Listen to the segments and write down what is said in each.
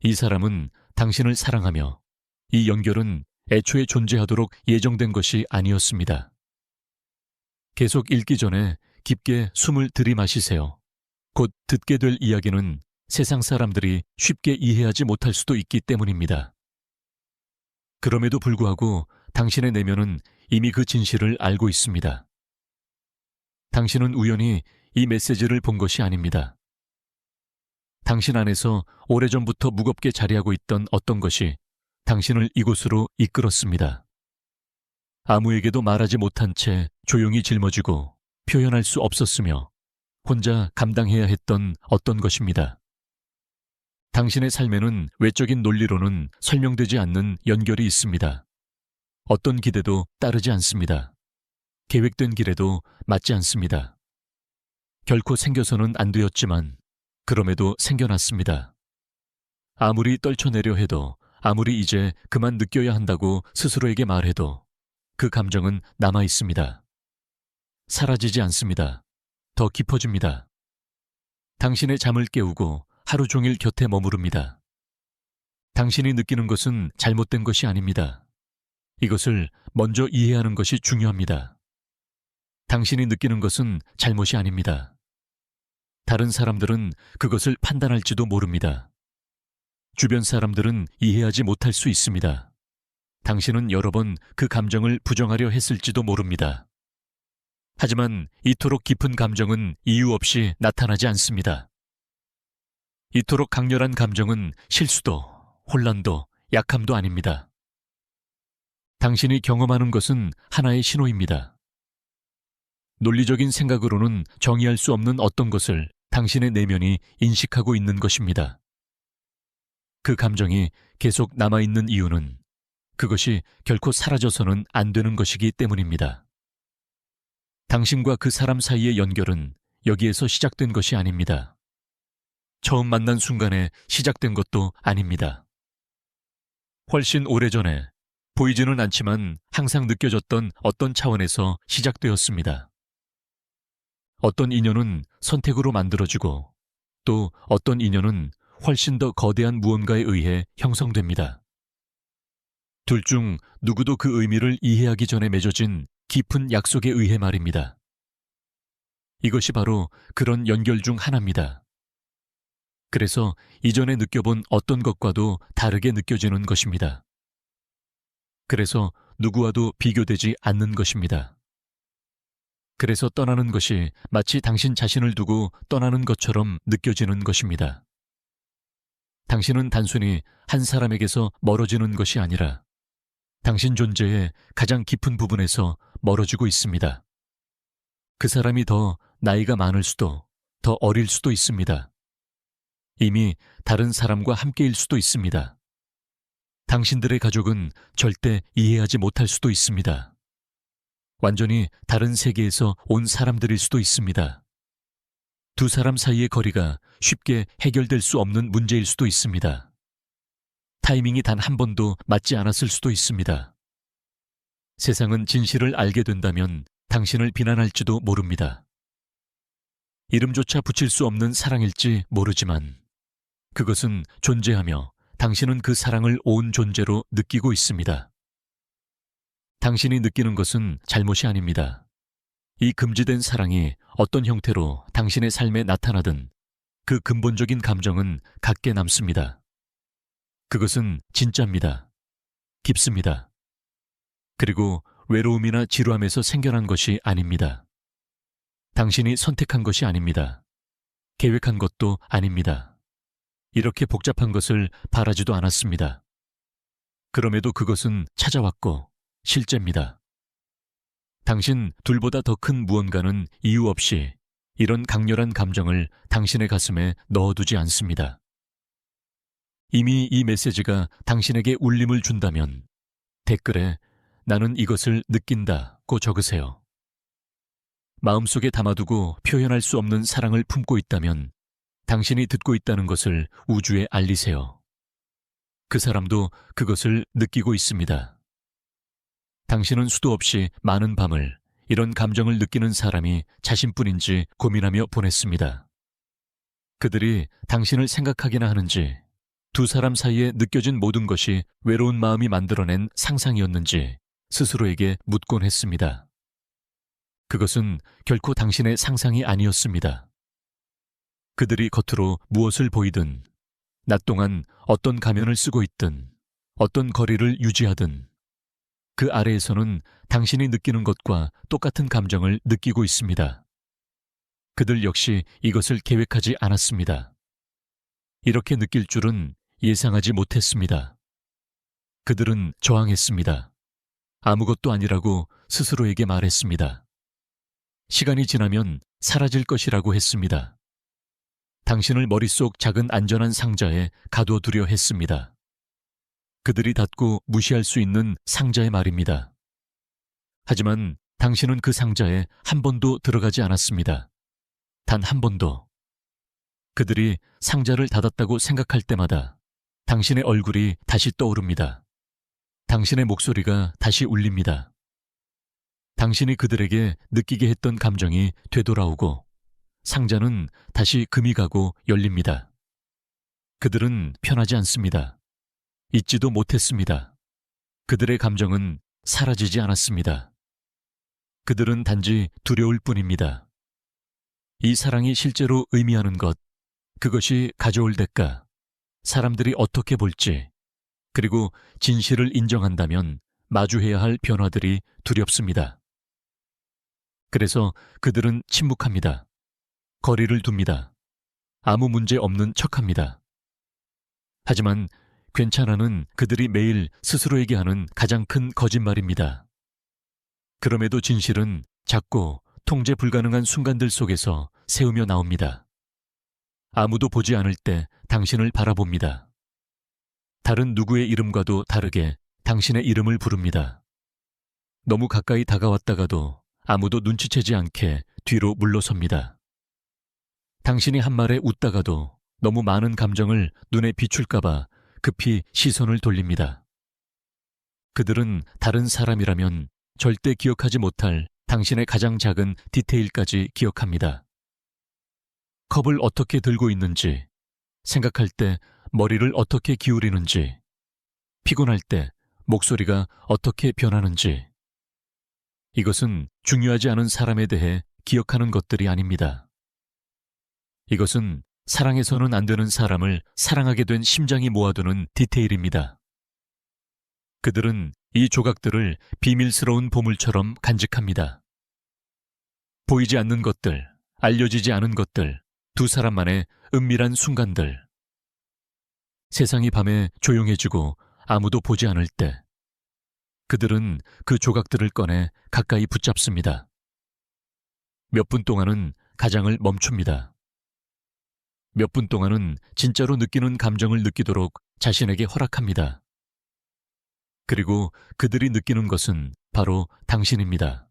이 사람은 당신을 사랑하며 이 연결은 애초에 존재하도록 예정된 것이 아니었습니다. 계속 읽기 전에 깊게 숨을 들이마시세요. 곧 듣게 될 이야기는 세상 사람들이 쉽게 이해하지 못할 수도 있기 때문입니다. 그럼에도 불구하고 당신의 내면은 이미 그 진실을 알고 있습니다. 당신은 우연히 이 메시지를 본 것이 아닙니다. 당신 안에서 오래전부터 무겁게 자리하고 있던 어떤 것이 당신을 이곳으로 이끌었습니다. 아무에게도 말하지 못한 채 조용히 짊어지고 표현할 수 없었으며 혼자 감당해야 했던 어떤 것입니다. 당신의 삶에는 외적인 논리로는 설명되지 않는 연결이 있습니다. 어떤 기대도 따르지 않습니다. 계획된 길에도 맞지 않습니다. 결코 생겨서는 안 되었지만 그럼에도 생겨났습니다. 아무리 떨쳐내려 해도, 아무리 이제 그만 느껴야 한다고 스스로에게 말해도 그 감정은 남아 있습니다. 사라지지 않습니다. 더 깊어집니다. 당신의 잠을 깨우고 하루 종일 곁에 머무릅니다. 당신이 느끼는 것은 잘못된 것이 아닙니다. 이것을 먼저 이해하는 것이 중요합니다. 당신이 느끼는 것은 잘못이 아닙니다. 다른 사람들은 그것을 판단할지도 모릅니다. 주변 사람들은 이해하지 못할 수 있습니다. 당신은 여러 번 그 감정을 부정하려 했을지도 모릅니다. 하지만 이토록 깊은 감정은 이유 없이 나타나지 않습니다. 이토록 강렬한 감정은 실수도, 혼란도, 약함도 아닙니다. 당신이 경험하는 것은 하나의 신호입니다. 논리적인 생각으로는 정의할 수 없는 어떤 것을 당신의 내면이 인식하고 있는 것입니다. 그 감정이 계속 남아있는 이유는 그것이 결코 사라져서는 안 되는 것이기 때문입니다. 당신과 그 사람 사이의 연결은 여기에서 시작된 것이 아닙니다. 처음 만난 순간에 시작된 것도 아닙니다. 훨씬 오래전에 보이지는 않지만 항상 느껴졌던 어떤 차원에서 시작되었습니다. 어떤 인연은 선택으로 만들어지고 또 어떤 인연은 훨씬 더 거대한 무언가에 의해 형성됩니다. 둘 중 누구도 그 의미를 이해하기 전에 맺어진 깊은 약속에 의해 말입니다. 이것이 바로 그런 연결 중 하나입니다. 그래서 이전에 느껴본 어떤 것과도 다르게 느껴지는 것입니다. 그래서 누구와도 비교되지 않는 것입니다. 그래서 떠나는 것이 마치 당신 자신을 두고 떠나는 것처럼 느껴지는 것입니다. 당신은 단순히 한 사람에게서 멀어지는 것이 아니라 당신 존재의 가장 깊은 부분에서 멀어지고 있습니다. 그 사람이 더 나이가 많을 수도, 더 어릴 수도 있습니다. 이미 다른 사람과 함께일 수도 있습니다. 당신들의 가족은 절대 이해하지 못할 수도 있습니다. 완전히 다른 세계에서 온 사람들일 수도 있습니다. 두 사람 사이의 거리가 쉽게 해결될 수 없는 문제일 수도 있습니다. 타이밍이 단 한 번도 맞지 않았을 수도 있습니다. 세상은 진실을 알게 된다면 당신을 비난할지도 모릅니다. 이름조차 붙일 수 없는 사랑일지 모르지만 그것은 존재하며 당신은 그 사랑을 온 존재로 느끼고 있습니다. 당신이 느끼는 것은 잘못이 아닙니다. 이 금지된 사랑이 어떤 형태로 당신의 삶에 나타나든 그 근본적인 감정은 같게 남습니다. 그것은 진짜입니다. 깊습니다. 그리고 외로움이나 지루함에서 생겨난 것이 아닙니다. 당신이 선택한 것이 아닙니다. 계획한 것도 아닙니다. 이렇게 복잡한 것을 바라지도 않았습니다. 그럼에도 그것은 찾아왔고 실제입니다. 당신 둘보다 더 큰 무언가는 이유 없이 이런 강렬한 감정을 당신의 가슴에 넣어두지 않습니다. 이미 이 메시지가 당신에게 울림을 준다면 댓글에 나는 이것을 느낀다고 적으세요. 마음속에 담아두고 표현할 수 없는 사랑을 품고 있다면 당신이 듣고 있다는 것을 우주에 알리세요. 그 사람도 그것을 느끼고 있습니다. 당신은 수도 없이 많은 밤을 이런 감정을 느끼는 사람이 자신뿐인지 고민하며 보냈습니다. 그들이 당신을 생각하기나 하는지, 두 사람 사이에 느껴진 모든 것이 외로운 마음이 만들어낸 상상이었는지 스스로에게 묻곤 했습니다. 그것은 결코 당신의 상상이 아니었습니다. 그들이 겉으로 무엇을 보이든, 낮 동안 어떤 가면을 쓰고 있든, 어떤 거리를 유지하든, 그 아래에서는 당신이 느끼는 것과 똑같은 감정을 느끼고 있습니다. 그들 역시 이것을 계획하지 않았습니다. 이렇게 느낄 줄은 예상하지 못했습니다. 그들은 저항했습니다. 아무것도 아니라고 스스로에게 말했습니다. 시간이 지나면 사라질 것이라고 했습니다. 당신을 머릿속 작은 안전한 상자에 가둬두려 했습니다. 그들이 닫고 무시할 수 있는 상자의 말입니다. 하지만 당신은 그 상자에 한 번도 들어가지 않았습니다. 단 한 번도. 그들이 상자를 닫았다고 생각할 때마다 당신의 얼굴이 다시 떠오릅니다. 당신의 목소리가 다시 울립니다. 당신이 그들에게 느끼게 했던 감정이 되돌아오고 상자는 다시 금이 가고 열립니다. 그들은 편하지 않습니다. 잊지도 못했습니다. 그들의 감정은 사라지지 않았습니다. 그들은 단지 두려울 뿐입니다. 이 사랑이 실제로 의미하는 것, 그것이 가져올 대가, 사람들이 어떻게 볼지, 그리고 진실을 인정한다면 마주해야 할 변화들이 두렵습니다. 그래서 그들은 침묵합니다. 거리를 둡니다. 아무 문제 없는 척합니다. 하지만 괜찮아는 그들이 매일 스스로에게 하는 가장 큰 거짓말입니다. 그럼에도 진실은 작고 통제 불가능한 순간들 속에서 새우며 나옵니다. 아무도 보지 않을 때 당신을 바라봅니다. 다른 누구의 이름과도 다르게 당신의 이름을 부릅니다. 너무 가까이 다가왔다가도 아무도 눈치채지 않게 뒤로 물러섭니다. 당신이 한 말에 웃다가도 너무 많은 감정을 눈에 비출까봐 급히 시선을 돌립니다. 그들은 다른 사람이라면 절대 기억하지 못할 당신의 가장 작은 디테일까지 기억합니다. 컵을 어떻게 들고 있는지, 생각할 때 머리를 어떻게 기울이는지, 피곤할 때 목소리가 어떻게 변하는지. 이것은 중요하지 않은 사람에 대해 기억하는 것들이 아닙니다. 이것은 사랑해서는 안 되는 사람을 사랑하게 된 심장이 모아두는 디테일입니다. 그들은 이 조각들을 비밀스러운 보물처럼 간직합니다. 보이지 않는 것들, 알려지지 않은 것들, 두 사람만의 은밀한 순간들. 세상이 밤에 조용해지고 아무도 보지 않을 때, 그들은 그 조각들을 꺼내 가까이 붙잡습니다. 몇 분 동안은 가장을 멈춥니다. 몇 분 동안은 진짜로 느끼는 감정을 느끼도록 자신에게 허락합니다. 그리고 그들이 느끼는 것은 바로 당신입니다.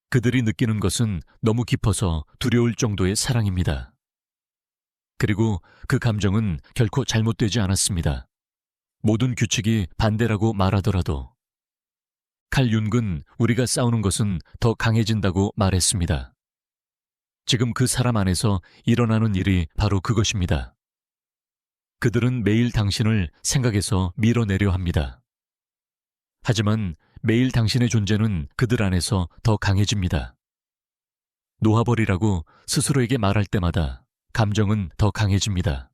그들이 느끼는 것은 너무 깊어서 두려울 정도의 사랑입니다. 그리고 그 감정은 결코 잘못되지 않았습니다. 모든 규칙이 반대라고 말하더라도. 칼 융은 우리가 싸우는 것은 더 강해진다고 말했습니다. 지금 그 사람 안에서 일어나는 일이 바로 그것입니다. 그들은 매일 당신을 생각에서 밀어내려 합니다. 하지만 매일 당신의 존재는 그들 안에서 더 강해집니다. 놓아버리라고 스스로에게 말할 때마다 감정은 더 강해집니다.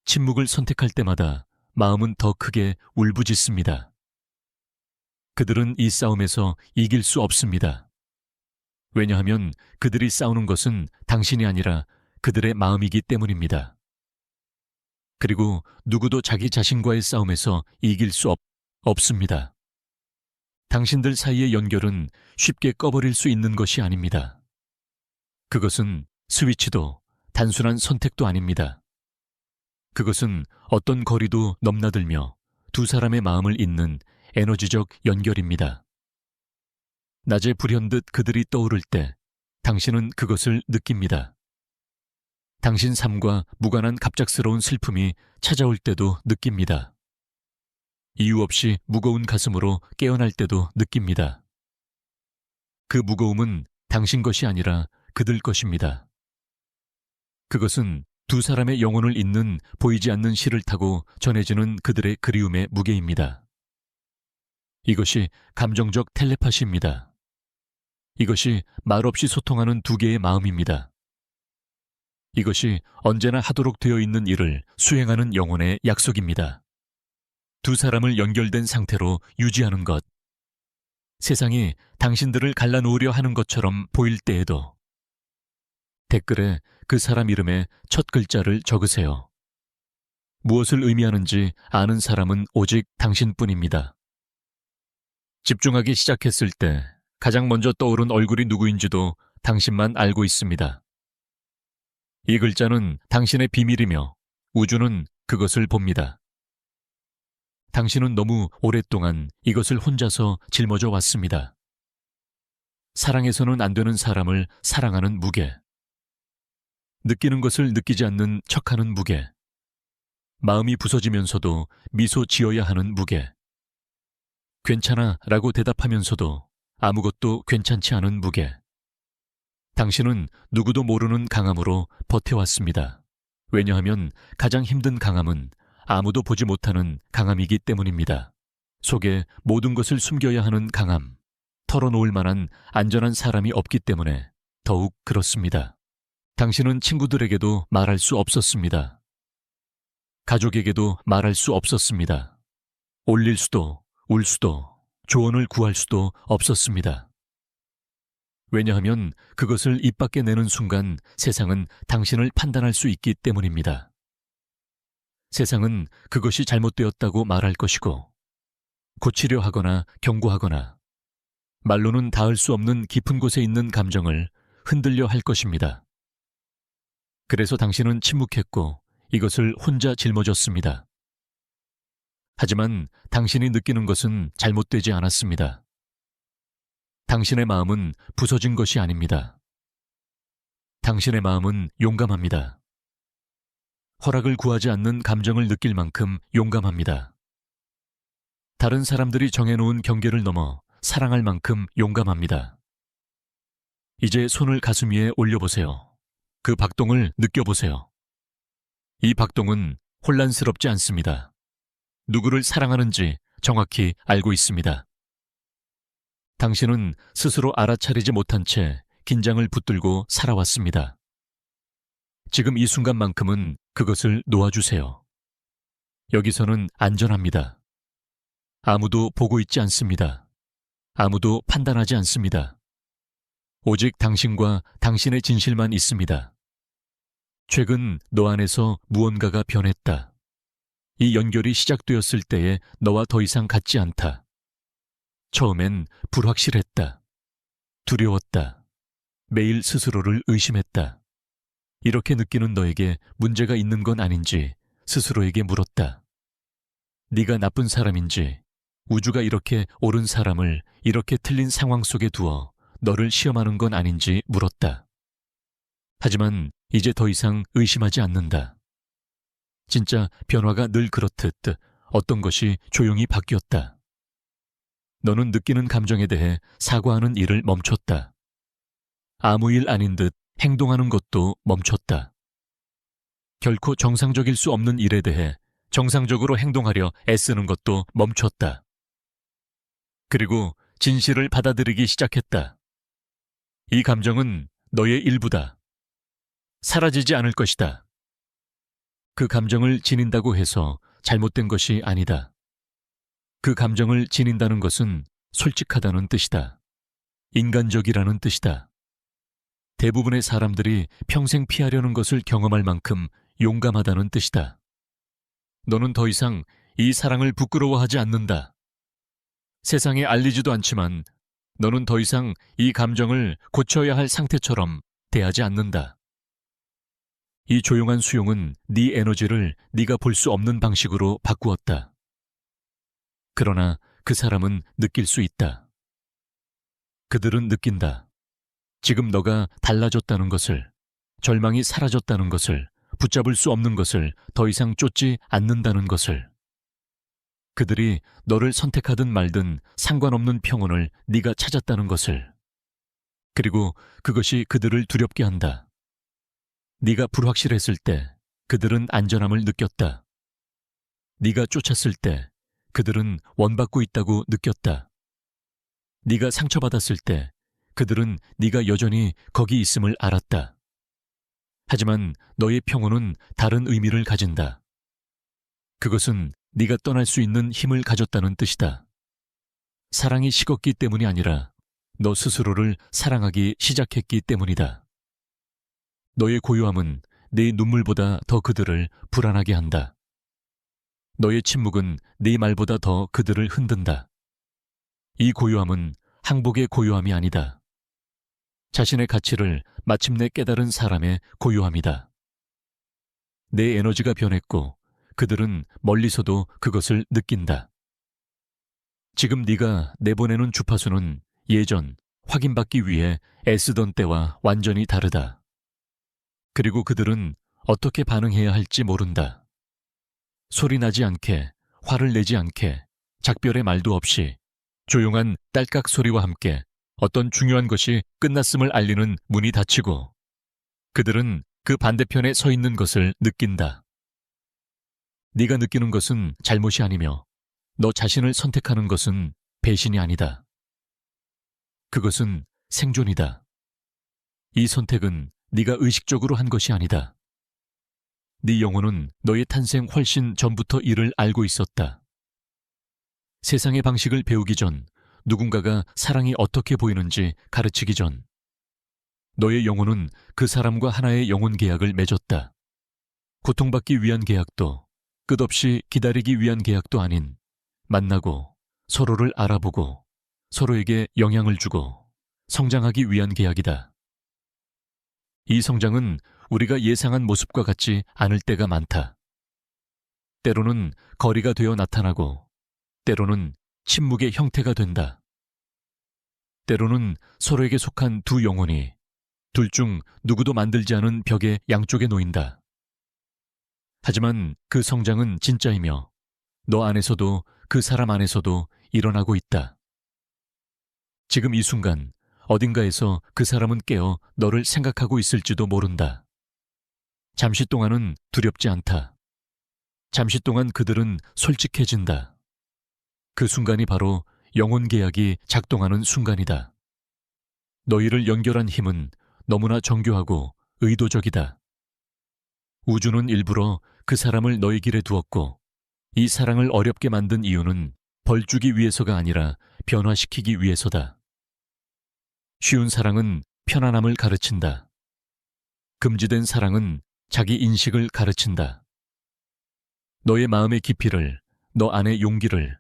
침묵을 선택할 때마다 마음은 더 크게 울부짖습니다. 그들은 이 싸움에서 이길 수 없습니다. 왜냐하면 그들이 싸우는 것은 당신이 아니라 그들의 마음이기 때문입니다. 그리고 누구도 자기 자신과의 싸움에서 이길 수 없습니다. 당신들 사이의 연결은 쉽게 꺼버릴 수 있는 것이 아닙니다. 그것은 스위치도 단순한 선택도 아닙니다. 그것은 어떤 거리도 넘나들며 두 사람의 마음을 잇는 에너지적 연결입니다. 낮에 불현듯 그들이 떠오를 때 당신은 그것을 느낍니다. 당신 삶과 무관한 갑작스러운 슬픔이 찾아올 때도 느낍니다. 이유 없이 무거운 가슴으로 깨어날 때도 느낍니다. 그 무거움은 당신 것이 아니라 그들 것입니다. 그것은 두 사람의 영혼을 잇는 보이지 않는 실을 타고 전해지는 그들의 그리움의 무게입니다. 이것이 감정적 텔레파시입니다. 이것이 말없이 소통하는 두 개의 마음입니다. 이것이 언제나 하도록 되어 있는 일을 수행하는 영혼의 약속입니다. 두 사람을 연결된 상태로 유지하는 것. 세상이 당신들을 갈라놓으려 하는 것처럼 보일 때에도 댓글에 그 사람 이름의 첫 글자를 적으세요. 무엇을 의미하는지 아는 사람은 오직 당신뿐입니다. 집중하기 시작했을 때 가장 먼저 떠오른 얼굴이 누구인지도 당신만 알고 있습니다. 이 글자는 당신의 비밀이며 우주는 그것을 봅니다. 당신은 너무 오랫동안 이것을 혼자서 짊어져 왔습니다. 사랑해서는 안 되는 사람을 사랑하는 무게. 느끼는 것을 느끼지 않는 척하는 무게. 마음이 부서지면서도 미소 지어야 하는 무게. 괜찮아 라고 대답하면서도 아무것도 괜찮지 않은 무게. 당신은 누구도 모르는 강함으로 버텨왔습니다. 왜냐하면 가장 힘든 강함은 아무도 보지 못하는 강함이기 때문입니다. 속에 모든 것을 숨겨야 하는 강함, 털어놓을 만한 안전한 사람이 없기 때문에 더욱 그렇습니다. 당신은 친구들에게도 말할 수 없었습니다. 가족에게도 말할 수 없었습니다. 올릴 수도, 울 수도, 조언을 구할 수도 없었습니다. 왜냐하면 그것을 입 밖에 내는 순간 세상은 당신을 판단할 수 있기 때문입니다. 세상은 그것이 잘못되었다고 말할 것이고, 고치려 하거나 경고하거나, 말로는 닿을 수 없는 깊은 곳에 있는 감정을 흔들려 할 것입니다. 그래서 당신은 침묵했고 이것을 혼자 짊어졌습니다. 하지만 당신이 느끼는 것은 잘못되지 않았습니다. 당신의 마음은 부서진 것이 아닙니다. 당신의 마음은 용감합니다. 허락을 구하지 않는 감정을 느낄 만큼 용감합니다. 다른 사람들이 정해놓은 경계를 넘어 사랑할 만큼 용감합니다. 이제 손을 가슴 위에 올려보세요. 그 박동을 느껴보세요. 이 박동은 혼란스럽지 않습니다. 누구를 사랑하는지 정확히 알고 있습니다. 당신은 스스로 알아차리지 못한 채 긴장을 붙들고 살아왔습니다. 지금 이 순간만큼은 그것을 놓아주세요. 여기서는 안전합니다. 아무도 보고 있지 않습니다. 아무도 판단하지 않습니다. 오직 당신과 당신의 진실만 있습니다. 최근 너 안에서 무언가가 변했다. 이 연결이 시작되었을 때에 너와 더 이상 같지 않다. 처음엔 불확실했다. 두려웠다. 매일 스스로를 의심했다. 이렇게 느끼는 너에게 문제가 있는 건 아닌지 스스로에게 물었다. 네가 나쁜 사람인지 우주가 이렇게 옳은 사람을 이렇게 틀린 상황 속에 두어 너를 시험하는 건 아닌지 물었다. 하지만 이제 더 이상 의심하지 않는다. 진짜 변화가 늘 그렇듯 어떤 것이 조용히 바뀌었다. 너는 느끼는 감정에 대해 사과하는 일을 멈췄다. 아무 일 아닌 듯 행동하는 것도 멈췄다. 결코 정상적일 수 없는 일에 대해 정상적으로 행동하려 애쓰는 것도 멈췄다. 그리고 진실을 받아들이기 시작했다. 이 감정은 너의 일부다. 사라지지 않을 것이다. 그 감정을 지닌다고 해서 잘못된 것이 아니다. 그 감정을 지닌다는 것은 솔직하다는 뜻이다. 인간적이라는 뜻이다. 대부분의 사람들이 평생 피하려는 것을 경험할 만큼 용감하다는 뜻이다. 너는 더 이상 이 사랑을 부끄러워하지 않는다. 세상에 알리지도 않지만 너는 더 이상 이 감정을 고쳐야 할 상태처럼 대하지 않는다. 이 조용한 수용은 네 에너지를 네가 볼 수 없는 방식으로 바꾸었다. 그러나 그 사람은 느낄 수 있다. 그들은 느낀다. 지금 너가 달라졌다는 것을, 절망이 사라졌다는 것을, 붙잡을 수 없는 것을 더 이상 쫓지 않는다는 것을. 그들이 너를 선택하든 말든 상관없는 평온을 네가 찾았다는 것을. 그리고 그것이 그들을 두렵게 한다. 네가 불확실했을 때, 그들은 안전함을 느꼈다. 네가 쫓았을 때 그들은 원받고 있다고 느꼈다. 네가 상처받았을 때 그들은 네가 여전히 거기 있음을 알았다. 하지만 너의 평온은 다른 의미를 가진다. 그것은 네가 떠날 수 있는 힘을 가졌다는 뜻이다. 사랑이 식었기 때문이 아니라 너 스스로를 사랑하기 시작했기 때문이다. 너의 고요함은 네 눈물보다 더 그들을 불안하게 한다. 너의 침묵은 네 말보다 더 그들을 흔든다. 이 고요함은 항복의 고요함이 아니다. 자신의 가치를 마침내 깨달은 사람의 고요함이다. 내 에너지가 변했고 그들은 멀리서도 그것을 느낀다. 지금 네가 내보내는 주파수는 예전 확인받기 위해 애쓰던 때와 완전히 다르다. 그리고 그들은 어떻게 반응해야 할지 모른다. 소리 나지 않게, 화를 내지 않게, 작별의 말도 없이 조용한 딸깍 소리와 함께 어떤 중요한 것이 끝났음을 알리는 문이 닫히고 그들은 그 반대편에 서 있는 것을 느낀다. 네가 느끼는 것은 잘못이 아니며 너 자신을 선택하는 것은 배신이 아니다. 그것은 생존이다. 이 선택은 네가 의식적으로 한 것이 아니다. 네 영혼은 너의 탄생 훨씬 전부터 이를 알고 있었다. 세상의 방식을 배우기 전, 누군가가 사랑이 어떻게 보이는지 가르치기 전, 너의 영혼은 그 사람과 하나의 영혼 계약을 맺었다. 고통받기 위한 계약도, 끝없이 기다리기 위한 계약도 아닌 만나고 서로를 알아보고 서로에게 영향을 주고 성장하기 위한 계약이다. 이 성장은 우리가 예상한 모습과 같지 않을 때가 많다. 때로는 거리가 되어 나타나고 때로는 침묵의 형태가 된다. 때로는 서로에게 속한 두 영혼이 둘 중 누구도 만들지 않은 벽의 양쪽에 놓인다. 하지만 그 성장은 진짜이며 너 안에서도 그 사람 안에서도 일어나고 있다. 지금 이 순간 어딘가에서 그 사람은 깨어 너를 생각하고 있을지도 모른다. 잠시 동안은 두렵지 않다. 잠시 동안 그들은 솔직해진다. 그 순간이 바로 영혼 계약이 작동하는 순간이다. 너희를 연결한 힘은 너무나 정교하고 의도적이다. 우주는 일부러 그 사람을 너희 길에 두었고 이 사랑을 어렵게 만든 이유는 벌 주기 위해서가 아니라 변화시키기 위해서다. 쉬운 사랑은 편안함을 가르친다. 금지된 사랑은 자기 인식을 가르친다. 너의 마음의 깊이를, 너 안의 용기를,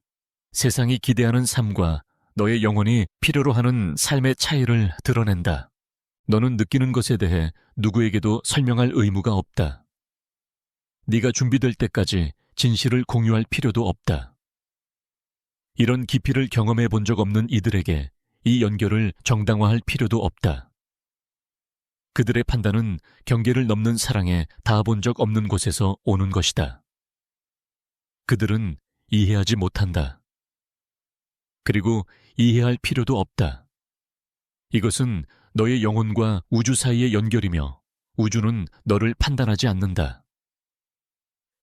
세상이 기대하는 삶과 너의 영혼이 필요로 하는 삶의 차이를 드러낸다. 너는 느끼는 것에 대해 누구에게도 설명할 의무가 없다. 네가 준비될 때까지 진실을 공유할 필요도 없다. 이런 깊이를 경험해 본 적 없는 이들에게 이 연결을 정당화할 필요도 없다. 그들의 판단은 경계를 넘는 사랑에 닿아본 적 없는 곳에서 오는 것이다. 그들은 이해하지 못한다. 그리고 이해할 필요도 없다. 이것은 너의 영혼과 우주 사이의 연결이며 우주는 너를 판단하지 않는다.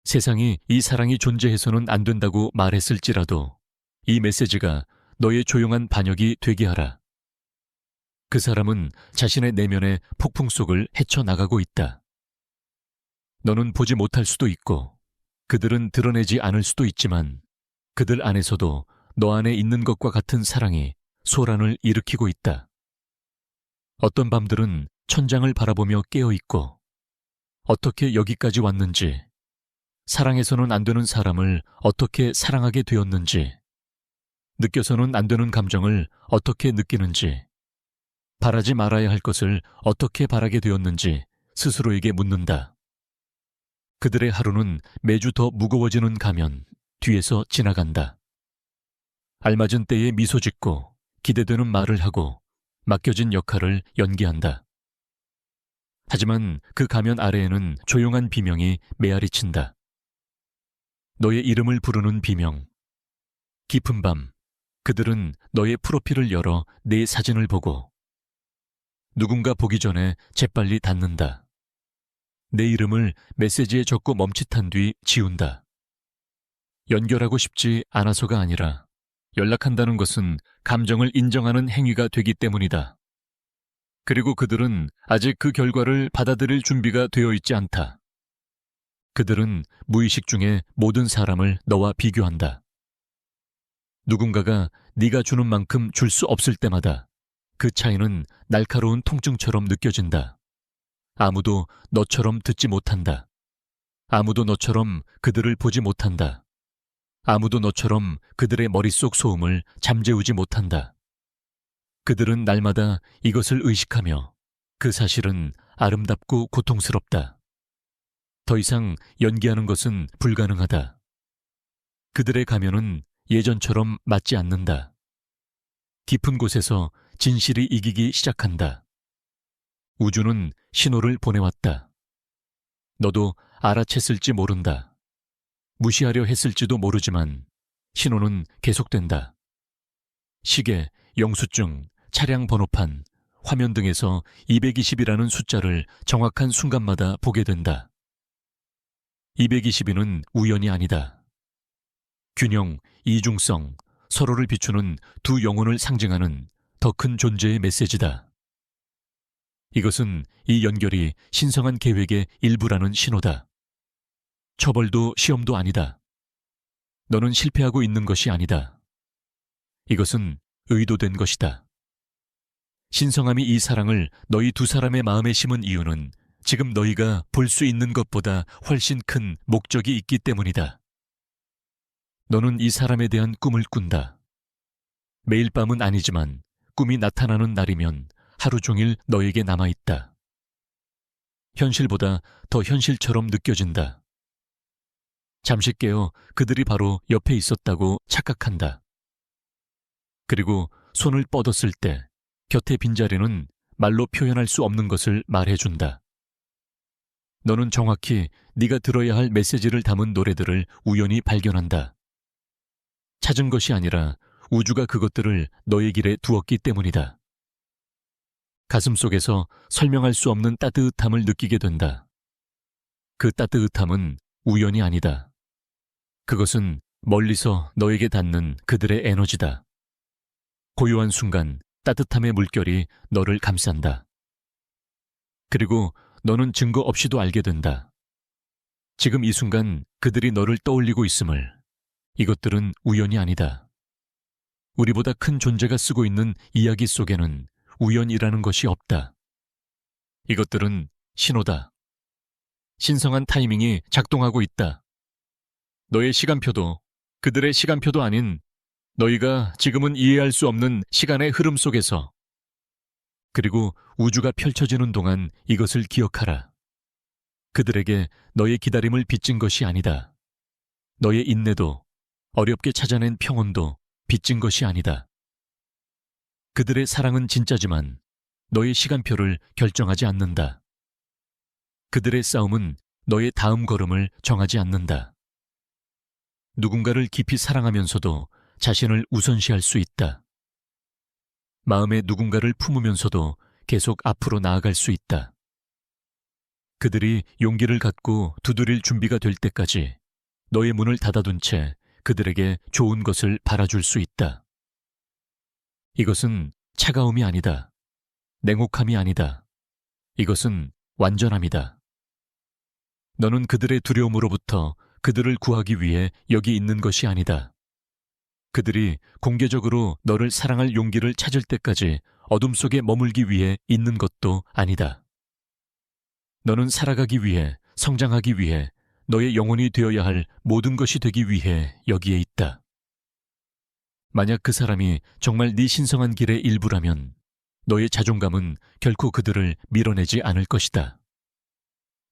세상이 이 사랑이 존재해서는 안 된다고 말했을지라도 이 메시지가 너의 조용한 반역이 되게 하라. 그 사람은 자신의 내면의 폭풍 속을 헤쳐나가고 있다. 너는 보지 못할 수도 있고 그들은 드러내지 않을 수도 있지만 그들 안에서도 너 안에 있는 것과 같은 사랑이 소란을 일으키고 있다. 어떤 밤들은 천장을 바라보며 깨어있고 어떻게 여기까지 왔는지, 사랑해서는 안 되는 사람을 어떻게 사랑하게 되었는지, 느껴서는 안 되는 감정을 어떻게 느끼는지, 바라지 말아야 할 것을 어떻게 바라게 되었는지 스스로에게 묻는다. 그들의 하루는 매주 더 무거워지는 가면 뒤에서 지나간다. 알맞은 때에 미소 짓고 기대되는 말을 하고 맡겨진 역할을 연기한다. 하지만 그 가면 아래에는 조용한 비명이 메아리친다. 너의 이름을 부르는 비명. 깊은 밤, 그들은 너의 프로필을 열어 내 사진을 보고 누군가 보기 전에 재빨리 닫는다. 내 이름을 메시지에 적고 멈칫한 뒤 지운다. 연결하고 싶지 않아서가 아니라 연락한다는 것은 감정을 인정하는 행위가 되기 때문이다. 그리고 그들은 아직 그 결과를 받아들일 준비가 되어 있지 않다. 그들은 무의식 중에 모든 사람을 너와 비교한다. 누군가가 네가 주는 만큼 줄 수 없을 때마다 그 차이는 날카로운 통증처럼 느껴진다. 아무도 너처럼 듣지 못한다. 아무도 너처럼 그들을 보지 못한다. 아무도 너처럼 그들의 머릿속 소음을 잠재우지 못한다. 그들은 날마다 이것을 의식하며 그 사실은 아름답고 고통스럽다. 더 이상 연기하는 것은 불가능하다. 그들의 가면은 예전처럼 맞지 않는다. 깊은 곳에서 진실이 이기기 시작한다. 우주는 신호를 보내왔다. 너도 알아챘을지 모른다. 무시하려 했을지도 모르지만 신호는 계속된다. 시계, 영수증, 차량 번호판, 화면 등에서 220이라는 숫자를 정확한 순간마다 보게 된다. 220은 우연이 아니다. 균형, 이중성, 서로를 비추는 두 영혼을 상징하는 더 큰 존재의 메시지다. 이것은 이 연결이 신성한 계획의 일부라는 신호다. 처벌도 시험도 아니다. 너는 실패하고 있는 것이 아니다. 이것은 의도된 것이다. 신성함이 이 사랑을 너희 두 사람의 마음에 심은 이유는 지금 너희가 볼 수 있는 것보다 훨씬 큰 목적이 있기 때문이다. 너는 이 사람에 대한 꿈을 꾼다. 매일 밤은 아니지만 꿈이 나타나는 날이면 하루 종일 너에게 남아있다. 현실보다 더 현실처럼 느껴진다. 잠시 깨어 그들이 바로 옆에 있었다고 착각한다. 그리고 손을 뻗었을 때 곁의 빈자리는 말로 표현할 수 없는 것을 말해준다. 너는 정확히 네가 들어야 할 메시지를 담은 노래들을 우연히 발견한다. 찾은 것이 아니라 우주가 그것들을 너의 길에 두었기 때문이다. 가슴 속에서 설명할 수 없는 따뜻함을 느끼게 된다. 그 따뜻함은 우연이 아니다. 그것은 멀리서 너에게 닿는 그들의 에너지다. 고요한 순간 따뜻함의 물결이 너를 감싼다. 그리고 너는 증거 없이도 알게 된다. 지금 이 순간 그들이 너를 떠올리고 있음을. 이것들은 우연이 아니다. 우리보다 큰 존재가 쓰고 있는 이야기 속에는 우연이라는 것이 없다. 이것들은 신호다. 신성한 타이밍이 작동하고 있다. 너의 시간표도 그들의 시간표도 아닌 너희가 지금은 이해할 수 없는 시간의 흐름 속에서 그리고 우주가 펼쳐지는 동안 이것을 기억하라. 그들에게 너의 기다림을 빚진 것이 아니다. 너의 인내도 어렵게 찾아낸 평온도 빚진 것이 아니다. 그들의 사랑은 진짜지만 너의 시간표를 결정하지 않는다. 그들의 싸움은 너의 다음 걸음을 정하지 않는다. 누군가를 깊이 사랑하면서도 자신을 우선시할 수 있다. 마음에 누군가를 품으면서도 계속 앞으로 나아갈 수 있다. 그들이 용기를 갖고 두드릴 준비가 될 때까지 너의 문을 닫아둔 채 그들에게 좋은 것을 바라줄 수 있다. 이것은 차가움이 아니다. 냉혹함이 아니다. 이것은 완전함이다. 너는 그들의 두려움으로부터 그들을 구하기 위해 여기 있는 것이 아니다. 그들이 공개적으로 너를 사랑할 용기를 찾을 때까지 어둠 속에 머물기 위해 있는 것도 아니다. 너는 살아가기 위해, 성장하기 위해, 너의 영혼이 되어야 할 모든 것이 되기 위해 여기에 있다. 만약 그 사람이 정말 네 신성한 길의 일부라면 너의 자존감은 결코 그들을 밀어내지 않을 것이다.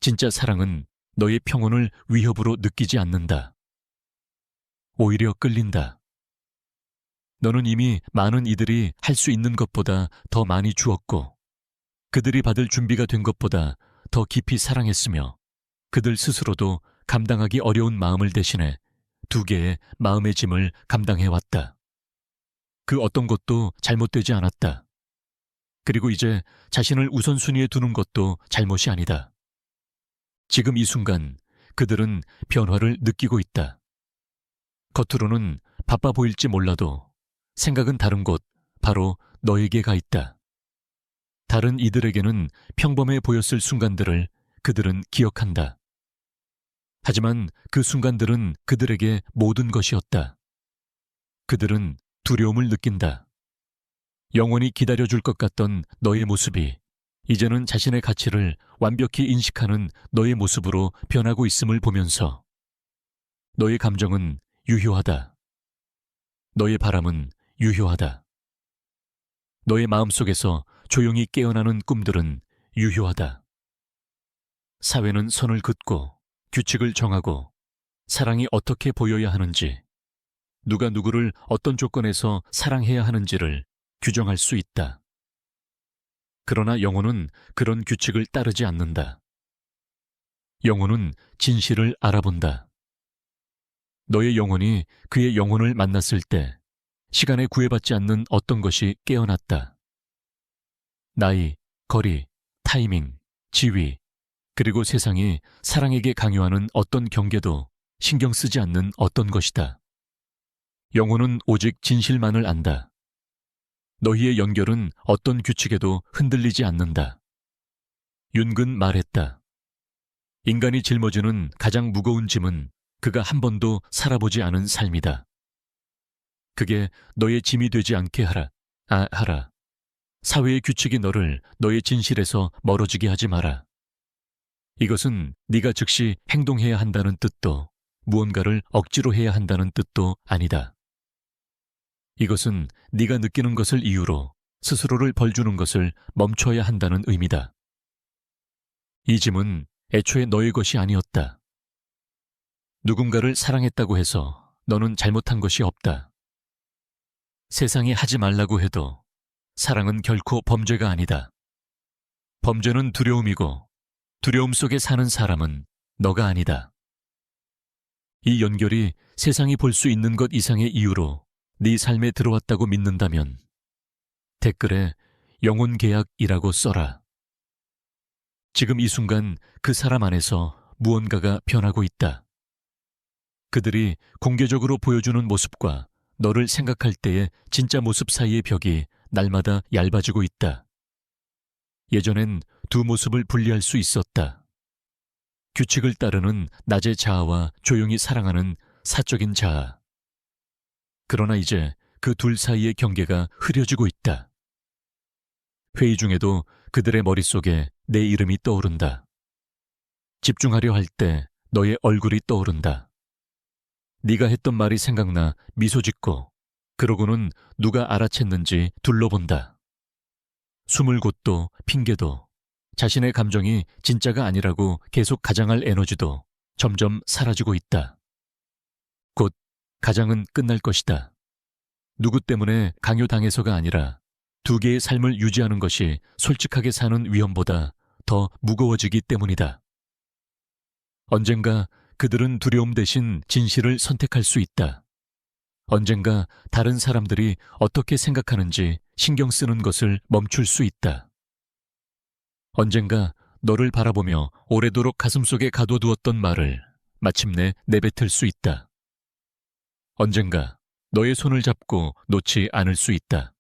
진짜 사랑은 너의 평온을 위협으로 느끼지 않는다. 오히려 끌린다. 너는 이미 많은 이들이 할 수 있는 것보다 더 많이 주었고 그들이 받을 준비가 된 것보다 더 깊이 사랑했으며 그들 스스로도 감당하기 어려운 마음을 대신해 2개의 마음의 짐을 감당해왔다. 그 어떤 것도 잘못되지 않았다. 그리고 이제 자신을 우선순위에 두는 것도 잘못이 아니다. 지금 이 순간 그들은 변화를 느끼고 있다. 겉으로는 바빠 보일지 몰라도 생각은 다른 곳, 바로 너에게 가 있다. 다른 이들에게는 평범해 보였을 순간들을 그들은 기억한다. 하지만 그 순간들은 그들에게 모든 것이었다. 그들은 두려움을 느낀다. 영원히 기다려줄 것 같던 너의 모습이 이제는 자신의 가치를 완벽히 인식하는 너의 모습으로 변하고 있음을 보면서 너의 감정은 유효하다. 너의 바람은 유효하다. 너의 마음속에서 조용히 깨어나는 꿈들은 유효하다. 사회는 선을 긋고 규칙을 정하고 사랑이 어떻게 보여야 하는지, 누가 누구를 어떤 조건에서 사랑해야 하는지를 규정할 수 있다. 그러나 영혼은 그런 규칙을 따르지 않는다. 영혼은 진실을 알아본다. 너의 영혼이 그의 영혼을 만났을 때 시간에 구애받지 않는 어떤 것이 깨어났다. 나이, 거리, 타이밍, 지위, 그리고 세상이 사랑에게 강요하는 어떤 경계도 신경 쓰지 않는 어떤 것이다. 영혼은 오직 진실만을 안다. 너희의 연결은 어떤 규칙에도 흔들리지 않는다. 윤근 말했다. 인간이 짊어지는 가장 무거운 짐은 그가 한 번도 살아보지 않은 삶이다. 그게 너의 짐이 되지 않게 하라. 하라. 사회의 규칙이 너를 너의 진실에서 멀어지게 하지 마라. 이것은 네가 즉시 행동해야 한다는 뜻도 무언가를 억지로 해야 한다는 뜻도 아니다. 이것은 네가 느끼는 것을 이유로 스스로를 벌주는 것을 멈춰야 한다는 의미다. 이 짐은 애초에 너의 것이 아니었다. 누군가를 사랑했다고 해서 너는 잘못한 것이 없다. 세상이 하지 말라고 해도 사랑은 결코 범죄가 아니다. 범죄는 두려움이고 두려움 속에 사는 사람은 너가 아니다. 이 연결이 세상이 볼 수 있는 것 이상의 이유로 네 삶에 들어왔다고 믿는다면 댓글에 영혼 계약이라고 써라. 지금 이 순간 그 사람 안에서 무언가가 변하고 있다. 그들이 공개적으로 보여주는 모습과 너를 생각할 때의 진짜 모습 사이의 벽이 날마다 얇아지고 있다. 예전엔 두 모습을 분리할 수 있었다. 규칙을 따르는 낮의 자아와 조용히 사랑하는 사적인 자아. 그러나 이제 그 둘 사이의 경계가 흐려지고 있다. 회의 중에도 그들의 머릿속에 내 이름이 떠오른다. 집중하려 할 때 너의 얼굴이 떠오른다. 네가 했던 말이 생각나 미소 짓고 그러고는 누가 알아챘는지 둘러본다. 숨을 곳도 핑계도 자신의 감정이 진짜가 아니라고 계속 가장할 에너지도 점점 사라지고 있다. 곧 가장은 끝날 것이다. 누구 때문에 강요당해서가 아니라 두 개의 삶을 유지하는 것이 솔직하게 사는 위험보다 더 무거워지기 때문이다. 언젠가 그들은 두려움 대신 진실을 선택할 수 있다. 언젠가 다른 사람들이 어떻게 생각하는지 신경 쓰는 것을 멈출 수 있다. 언젠가 너를 바라보며 오래도록 가슴속에 가둬두었던 말을 마침내 내뱉을 수 있다. 언젠가 너의 손을 잡고 놓지 않을 수 있다.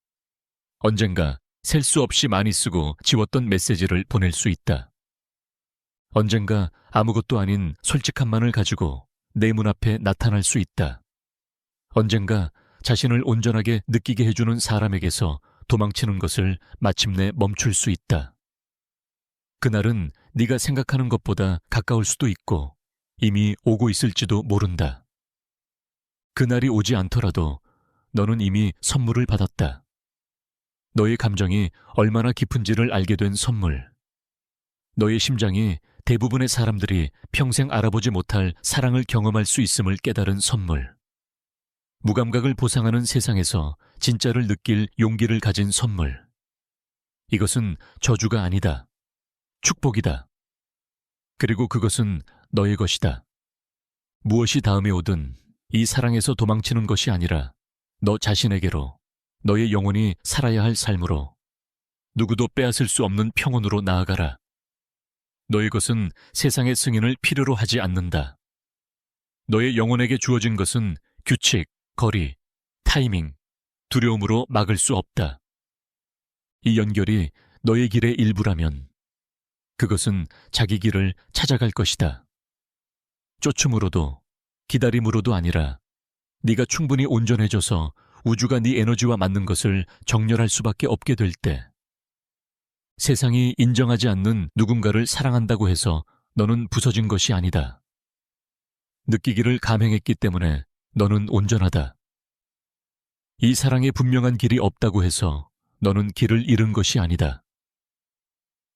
언젠가 셀 수 없이 많이 쓰고 지웠던 메시지를 보낼 수 있다. 언젠가 아무것도 아닌 솔직함만을 가지고 내 문 앞에 나타날 수 있다. 언젠가 자신을 온전하게 느끼게 해주는 사람에게서 도망치는 것을 마침내 멈출 수 있다. 그날은 네가 생각하는 것보다 가까울 수도 있고 이미 오고 있을지도 모른다. 그날이 오지 않더라도 너는 이미 선물을 받았다. 너의 감정이 얼마나 깊은지를 알게 된 선물. 너의 심장이 대부분의 사람들이 평생 알아보지 못할 사랑을 경험할 수 있음을 깨달은 선물. 무감각을 보상하는 세상에서 진짜를 느낄 용기를 가진 선물. 이것은 저주가 아니다. 축복이다. 그리고 그것은 너의 것이다. 무엇이 다음에 오든 이 사랑에서 도망치는 것이 아니라 너 자신에게로, 너의 영혼이 살아야 할 삶으로, 누구도 빼앗을 수 없는 평온으로 나아가라. 너의 것은 세상의 승인을 필요로 하지 않는다. 너의 영혼에게 주어진 것은 규칙, 거리, 타이밍, 두려움으로 막을 수 없다. 이 연결이 너의 길의 일부라면 그것은 자기 길을 찾아갈 것이다. 쫓음으로도 기다림으로도 아니라 네가 충분히 온전해져서 우주가 네 에너지와 맞는 것을 정렬할 수밖에 없게 될 때, 세상이 인정하지 않는 누군가를 사랑한다고 해서 너는 부서진 것이 아니다. 느끼기를 감행했기 때문에 너는 온전하다. 이 사랑에 분명한 길이 없다고 해서 너는 길을 잃은 것이 아니다.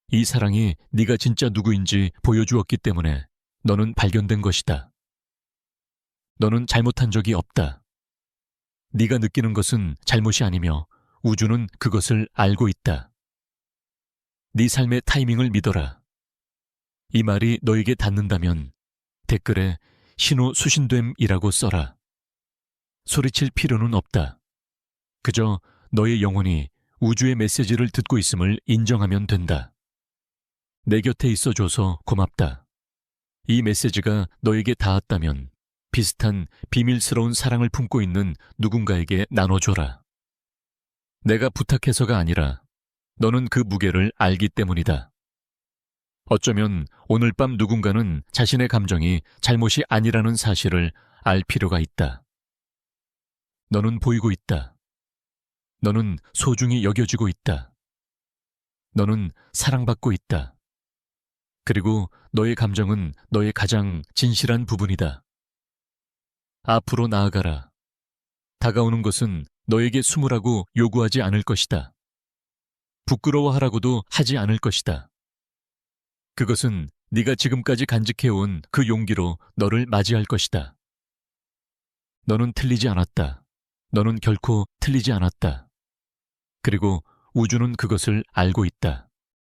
이 사랑이 네가 진짜 누구인지 보여주었기 때문에 너는 발견된 것이다. 너는 잘못한 적이 없다. 네가 느끼는 것은 잘못이 아니며 우주는 그것을 알고 있다. 네 삶의 타이밍을 믿어라. 이 말이 너에게 닿는다면 댓글에 신호 수신됨이라고 써라. 소리칠 필요는 없다. 그저 너의 영혼이 우주의 메시지를 듣고 있음을 인정하면 된다. 내 곁에 있어줘서 고맙다. 이 메시지가 너에게 닿았다면 비슷한 비밀스러운 사랑을 품고 있는 누군가에게 나눠줘라. 내가 부탁해서가 아니라 너는 그 무게를 알기 때문이다. 어쩌면 오늘 밤 누군가는 자신의 감정이 잘못이 아니라는 사실을 알 필요가 있다. 너는 보이고 있다. 너는 소중히 여겨지고 있다. 너는 사랑받고 있다. 그리고 너의 감정은 너의 가장 진실한 부분이다. 앞으로 나아가라. 다가오는 것은 너에게 숨으라고 요구하지 않을 것이다. 부끄러워하라고도 하지 않을 것이다. 그것은 네가 지금까지 간직해온 그 용기로 너를 맞이할 것이다. 너는 틀리지 않았다. 너는 결코 틀리지 않았다. 그리고 우주는 그것을 알고 있다.